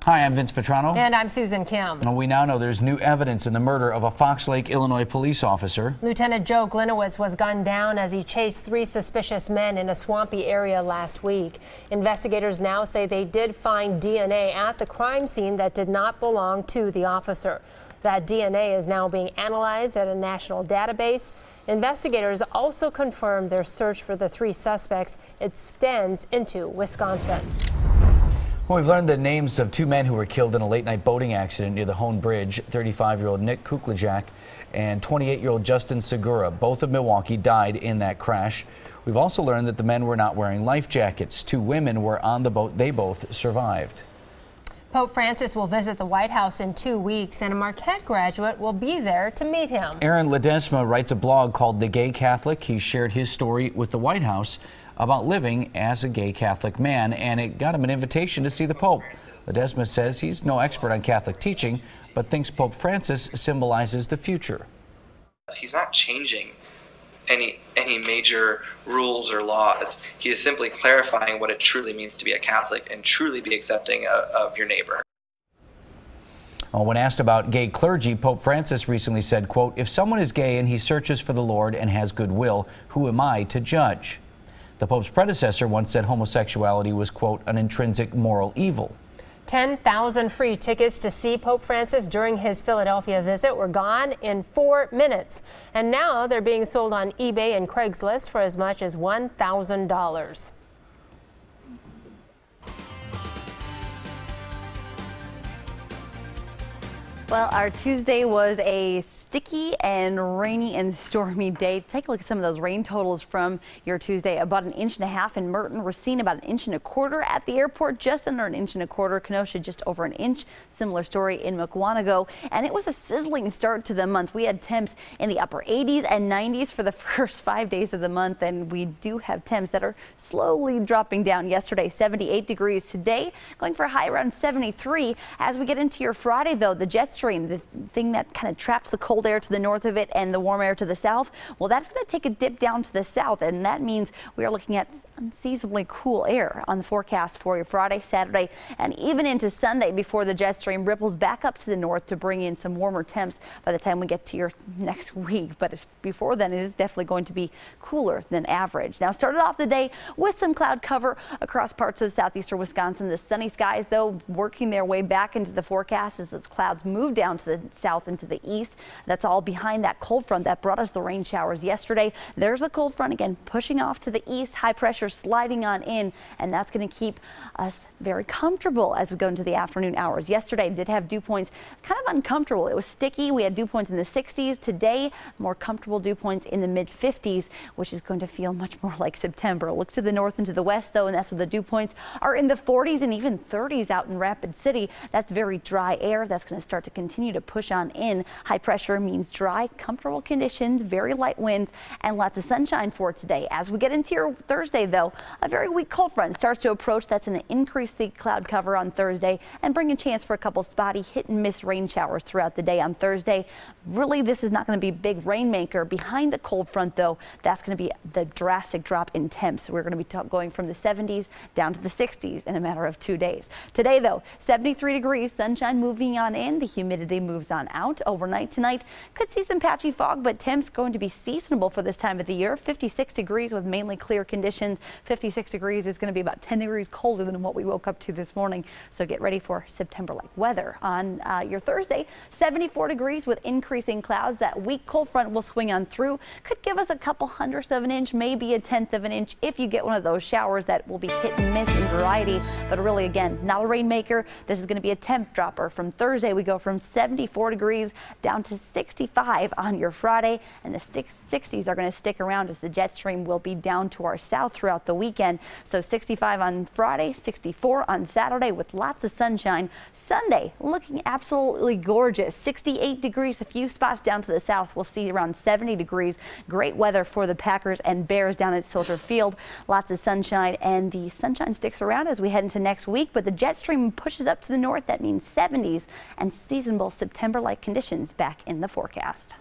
Hi, I'm Vince Vitrano. And I'm Susan Kim. And we now know there's new evidence in the murder of a Fox Lake, Illinois police officer. Lieutenant Joe Glinowitz was gunned down as he chased 3 suspicious men in a swampy area last week. Investigators now say they did find DNA at the crime scene that did not belong to the officer. That DNA is now being analyzed at a national database. Investigators also confirmed their search for the 3 suspects extends into Wisconsin. Well, we've learned the names of 2 men who were killed in a late-night boating accident near the Hone Bridge. 35-year-old Nick Kuklajak and 28-year-old Justin Segura, both of Milwaukee, died in that crash. We've also learned that the men were not wearing life jackets. 2 women were on the boat. They both survived. Pope Francis will visit the White House in 2 weeks, and a Marquette graduate will be there to meet him. Aaron Ledesma writes a blog called The Gay Catholic. He shared his story with the White House about living as a gay Catholic man, and it got him an invitation to see the Pope. Ledesma says he's no expert on Catholic teaching, but thinks Pope Francis symbolizes the future. He's not changing any major rules or laws. He is simply clarifying what it truly means to be a Catholic and truly be accepting of your neighbor. When asked about gay clergy, Pope Francis recently said, quote, "If someone is gay and he searches for the Lord and has goodwill, who am I to judge?" The Pope's predecessor once said homosexuality was, quote, "an intrinsic moral evil." 10,000 free tickets to see Pope Francis during his Philadelphia visit were gone in 4 minutes. And now they're being sold on eBay and Craigslist for as much as $1,000. Well, our Tuesday was a sticky and rainy and stormy day. Take a look at some of those rain totals from your Tuesday. About 1.5 inches in Merton. Racine about 1.25 inches at the airport, just under 1.25 inches. Kenosha just over 1 inch. Similar story in Mukwonago. And it was a sizzling start to the month. We had temps in the upper 80s and 90s for the first 5 days of the month, and we do have temps that are slowly dropping down. Yesterday 78 degrees. Today going for a high around 73. As we get into your Friday, though, the jet stream, the thing that kind of traps the cold air to the north of it and the warm air to the south, well, that's going to take a dip down to the south, and that means we are looking at unseasonably cool air on the forecast for your Friday, Saturday, and even into Sunday before the jet stream ripples back up to the north to bring in some warmer temps by the time we get to your next week. But before then, it is definitely going to be cooler than average. Now, started off the day with some cloud cover across parts of southeastern Wisconsin. The sunny skies, though, working their way back into the forecast as those clouds move down to the south and to the east. That's all behind that cold front that brought us the rain showers yesterday. There's a cold front again pushing off to the east, high pressure sliding on in, and that's going to keep us very comfortable as we go into the afternoon hours. Yesterday did have dew points kind of uncomfortable. It was sticky. We had dew points in the 60s. Today, more comfortable dew points in the mid 50s, which is going to feel much more like September. Look to the north and to the west, though, and that's where the dew points are in the 40s and even 30s out in Rapid City. That's very dry air. That's going to start to continue to push on in. High pressure means dry, comfortable conditions, very light winds, and lots of sunshine for today. As we get into your Thursday, though, a very weak cold front starts to approach. That's going to increase the cloud cover on Thursday and bring a chance for a couple spotty hit and miss rain showers throughout the day on Thursday. Really, this is not going to be a big rainmaker. Behind the cold front, though, that's going to be the drastic drop in temps. We're going to be going from the 70s down to the 60s in a matter of 2 days. Today, though, 73 degrees, sunshine moving on in. The humidity moves on out. Overnight tonight, could see some patchy fog, but temps going to be seasonable for this time of the year. 56 degrees with mainly clear conditions. 56 degrees is going to be about 10 degrees colder than what we woke up to this morning. So get ready for September-like weather. On your Thursday, 74 degrees with increasing clouds. That weak cold front will swing on through. Could give us a couple hundredths of an inch, maybe 1/10 of an inch if you get one of those showers that will be hit and miss in variety. But really, again, not a rainmaker. This is going to be a temp dropper. From Thursday, we go from 74 degrees down to 65 on your Friday, and the 60s are going to stick around as the jet stream will be down to our south throughout the weekend. So 65 on Friday, 64 on Saturday with lots of sunshine. Sunday looking absolutely gorgeous. 68 degrees, a few spots down to the south. We'll see around 70 degrees. Great weather for the Packers and Bears down at Soldier Field. Lots of sunshine, and the sunshine sticks around as we head into next week, but the jet stream pushes up to the north. That means 70s and seasonable September-like conditions back in the forecast.